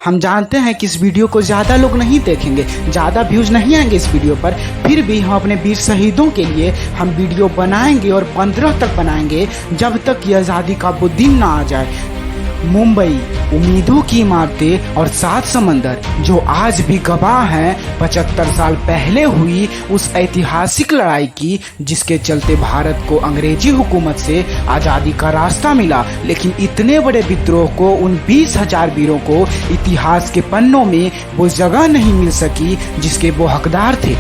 हम जानते हैं कि इस वीडियो को ज़्यादा लोग नहीं देखेंगे, ज़्यादा व्यूज़ नहीं आएंगे इस वीडियो पर, फिर भी हम अपने वीर शहीदों के लिए हम वीडियो बनाएंगे और 15 तक बनाएंगे जब तक ये आज़ादी का वो दिन ना आ जाए। मुंबई उम्मीदों की इमारतें और 7 समंदर जो आज भी गवाह हैं 75 साल पहले हुई उस ऐतिहासिक लड़ाई की, जिसके चलते भारत को अंग्रेजी हुकूमत से आज़ादी का रास्ता मिला। लेकिन इतने बड़े विद्रोह को, उन 20,000 वीरों को इतिहास के पन्नों में वो जगह नहीं मिल सकी जिसके वो हकदार थे।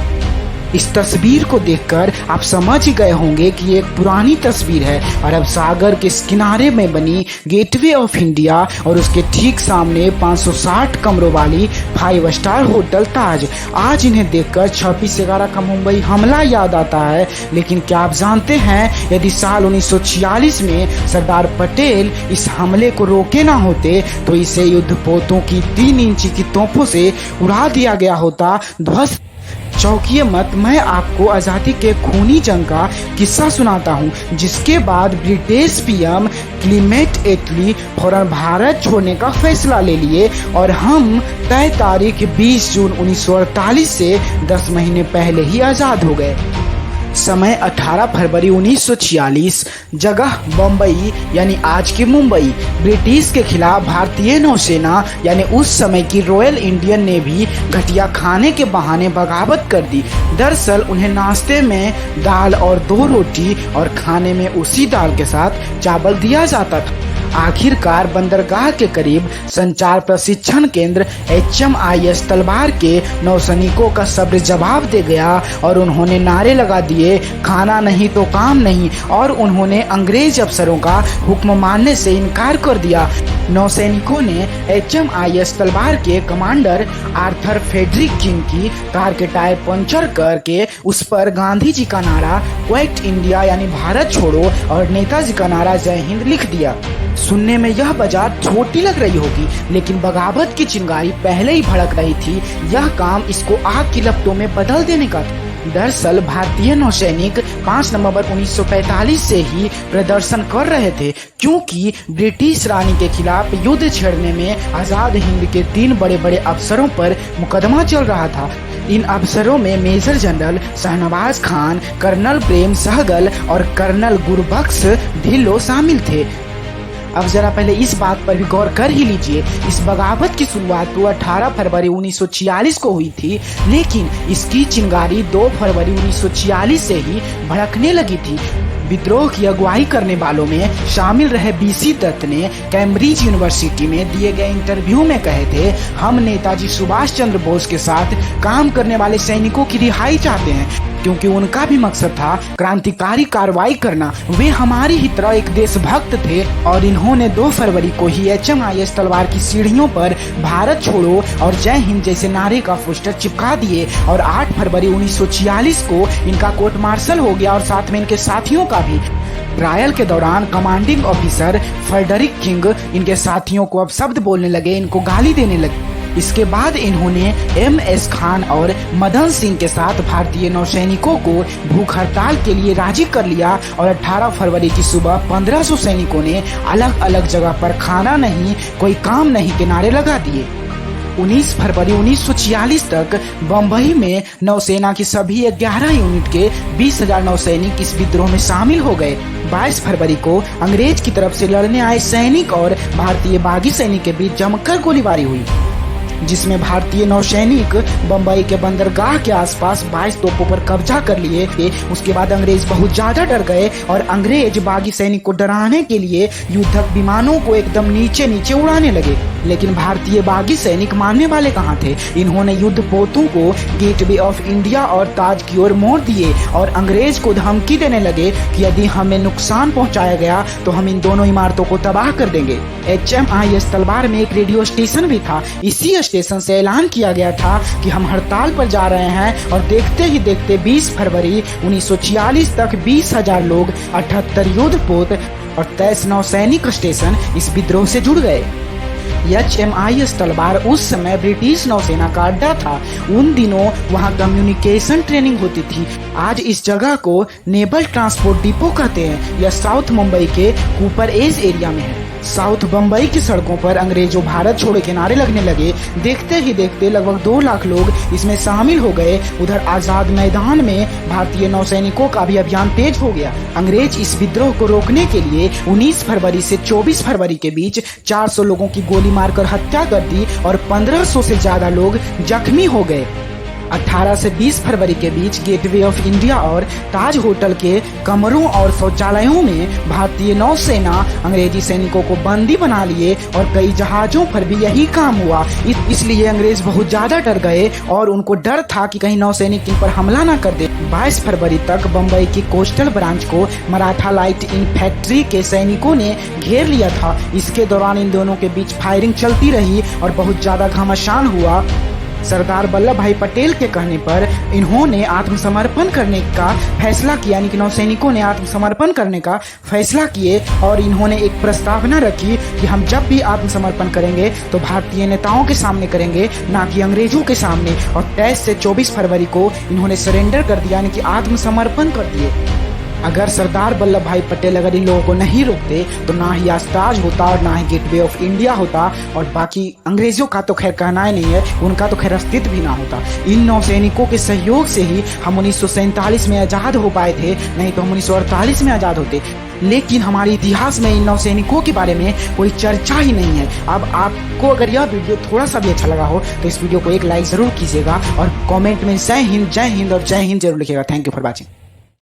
इस तस्वीर को देखकर आप समझ ही गए होंगे कि ये एक पुरानी तस्वीर है, अरब सागर के इस किनारे में बनी गेटवे ऑफ इंडिया और उसके ठीक सामने 560 कमरों वाली 5 स्टार होटल ताज। आज इन्हें देखकर 26/11 का मुंबई हमला याद आता है, लेकिन क्या आप जानते हैं यदि साल 1946 में सरदार पटेल इस हमले को रोके ना होते तो इसे युद्धपोतों की 3 इंची की तोपों से उड़ा दिया गया होता, ध्वस्त। चौंकिए मत, मैं आपको आज़ादी के खूनी जंग का किस्सा सुनाता हूँ, जिसके बाद ब्रिटिश पीएम क्लीमेंट एटली फौरन भारत छोड़ने का फैसला ले लिए और हम तय तारीख 20 जून 1948 से 10 महीने पहले ही आज़ाद हो गए। समय 18 फरवरी 1946, जगह बम्बई यानी आज की मुंबई। ब्रिटिश के खिलाफ भारतीय नौसेना यानी उस समय की रॉयल इंडियन नेवी घटिया खाने के बहाने बगावत कर दी। दरअसल उन्हें नाश्ते में दाल और 2 रोटी और खाने में उसी दाल के साथ चावल दिया जाता था। आखिरकार बंदरगाह के करीब संचार प्रशिक्षण केंद्र HMIS तलवार के नौसैनिकों का सब्र जवाब दे गया और उन्होंने नारे लगा दिए, खाना नहीं तो काम नहीं, और उन्होंने अंग्रेज अफसरों का हुक्म मानने से इनकार कर दिया। नौसैनिकों ने HMIS तलवार के कमांडर आर्थर फेडरिक किंग की कार के टायर पंचर करके उस पर गांधी जी का नारा क्विट इंडिया यानी भारत छोड़ो और नेताजी का नारा जय हिंद लिख दिया। सुनने में यह बाजार छोटी लग रही होगी, लेकिन बगावत की चिंगारी पहले ही भड़क रही थी। यह काम इसको आग की लपटों में बदल देने का था। दरअसल भारतीय नौसैनिक 5 नवंबर 1945 से ही प्रदर्शन कर रहे थे, क्योंकि ब्रिटिश रानी के खिलाफ युद्ध छेड़ने में आजाद हिंद के 3 बड़े बड़े अफसरों पर मुकदमा चल रहा था। इन अफसरों में major general Shahnawaz Khan, colonel Prem Sahgal और कर्नल गुरबख्श ढिल्लों शामिल थे। अब जरा पहले इस बात पर भी गौर कर ही लीजिए, इस बगावत की शुरुआत तो 18 फरवरी 1946 को हुई थी, लेकिन इसकी चिंगारी 2 फरवरी 1946 से ही भड़कने लगी थी। विद्रोह की अगुवाई करने वालों में शामिल रहे BC दत्त ने कैम्ब्रिज यूनिवर्सिटी में दिए गए इंटरव्यू में कहे थे, हम नेताजी सुभाष चंद्र बोस के साथ काम करने वाले सैनिकों की रिहाई चाहते हैं, क्योंकि उनका भी मकसद था क्रांतिकारी कार्रवाई करना। वे हमारी ही तरह एक देशभक्त थे और इन्होंने 2 फरवरी को ही HMIS तलवार की सीढ़ियों पर भारत छोड़ो और जय हिंद जैसे नारे का पोस्टर चिपका दिए और 8 फरवरी 1946 को इनका कोर्ट मार्शल हो गया और साथ में इनके साथियों का भी। ट्रायल के दौरान कमांडिंग ऑफिसर फ्रेडरिक किंग इनके साथियों को अब शब्द बोलने लगे, इनको गाली देने लगे। इसके बाद इन्होंने MS खान और मदन सिंह के साथ भारतीय नौसैनिकों को भूख हड़ताल के लिए राजी कर लिया और 18 फरवरी की सुबह 1500 सैनिकों ने अलग अलग जगह पर खाना नहीं, कोई काम नहीं के नारे लगा दिए। 19 फरवरी 1946 तक बम्बई में नौसेना की सभी 11 यूनिट के 20,000 नौसैनिक इस विद्रोह में शामिल हो गए। 22 फरवरी को अंग्रेज की तरफ से लड़ने आए सैनिक और भारतीय बागी सैनिक के बीच जमकर गोलीबारी हुई, जिसमें भारतीय नौसैनिक बम्बई के बंदरगाह के आसपास 22 तोपों पर कब्जा कर लिए थे। उसके बाद अंग्रेज बहुत ज्यादा डर गए और अंग्रेज बागी सैनिक को डराने के लिए युद्धक विमानों को एकदम नीचे नीचे उड़ाने लगे, लेकिन भारतीय बागी सैनिक मानने वाले कहाँ थे। इन्होंने युद्धपोतों को गेटवे ऑफ इंडिया और ताज की ओर मोड़ दिए और अंग्रेज को धमकी देने लगे कि यदि हमें नुकसान पहुंचाया गया तो हम इन दोनों इमारतों को तबाह कर देंगे। HMIS तलवार में एक रेडियो स्टेशन भी था। इसी स्टेशन से ऐलान किया गया था कि हम हड़ताल पर जा रहे हैं और देखते ही देखते 20 फरवरी 1946 तक 20,000 लोग, 78 युद्धपोत और 23 नौसैनिक स्टेशन इस विद्रोह से जुड़ गए। HMIS तलवार उस समय ब्रिटिश नौसेना का अड्डा था। उन दिनों वहां कम्युनिकेशन ट्रेनिंग होती थी। आज इस जगह को नेवल ट्रांसपोर्ट डिपो कहते हैं। यह साउथ मुंबई के कूपर एज एरिया में है। साउथ बम्बई की सड़कों पर अंग्रेजों भारत छोड़ो के नारे लगने लगे। देखते ही देखते लगभग 2 लाख लोग इसमें शामिल हो गए। उधर आजाद मैदान में भारतीय नौसैनिकों का भी अभियान तेज हो गया। अंग्रेज इस विद्रोह को रोकने के लिए 19 फरवरी से 24 फरवरी के बीच 400 लोगों की गोली मारकर हत्या कर दी और 1500 से ज्यादा लोग जख्मी हो गए। 18 से 20 फरवरी के बीच गेटवे ऑफ इंडिया और ताज होटल के कमरों और शौचालयों में भारतीय नौसेना अंग्रेजी सैनिकों को बंदी बना लिए और कई जहाजों पर भी यही काम हुआ। इसलिए अंग्रेज बहुत ज्यादा डर गए और उनको डर था कि कहीं नौसैनिक इन पर हमला ना कर दे। 22 फरवरी तक बंबई की कोस्टल ब्रांच को मराठा लाइट इन्फैंट्री के सैनिकों ने घेर लिया था। इसके दौरान इन दोनों के बीच फायरिंग चलती रही और बहुत ज्यादा घमासान हुआ। सरदार वल्लभ भाई पटेल के कहने पर इन्होंने आत्मसमर्पण करने का फैसला किया, यानी कि नौसैनिकों ने आत्मसमर्पण करने का फैसला किए और इन्होंने एक प्रस्तावना रखी कि हम जब भी आत्मसमर्पण करेंगे तो भारतीय नेताओं के सामने करेंगे, ना कि अंग्रेजों के सामने। और 23 से 24 फरवरी को इन्होंने सरेंडर कर दिया, यानी कि आत्मसमर्पण कर दिए। अगर सरदार वल्लभ भाई पटेल अगर इन लोगों को नहीं रोकते तो ना ही आज ताज होता और ना ही गेटवे ऑफ इंडिया होता, और बाकी अंग्रेजों का तो खैर कहना ही नहीं है, उनका तो खैर अस्तित्व भी ना होता। इन नौसैनिकों के सहयोग से ही हम 1947 में आज़ाद हो पाए थे, नहीं तो हम 1948 में आज़ाद होते। लेकिन हमारे इतिहास में इन नौसैनिकों के बारे में कोई चर्चा ही नहीं है। अब आपको अगर यह वीडियो थोड़ा सा भी अच्छा लगा हो तो इस वीडियो को एक लाइक जरूर कीजिएगा और कमेंट में जय हिंद और जय हिंद जरूर लिखिएगा। Thank you for watching.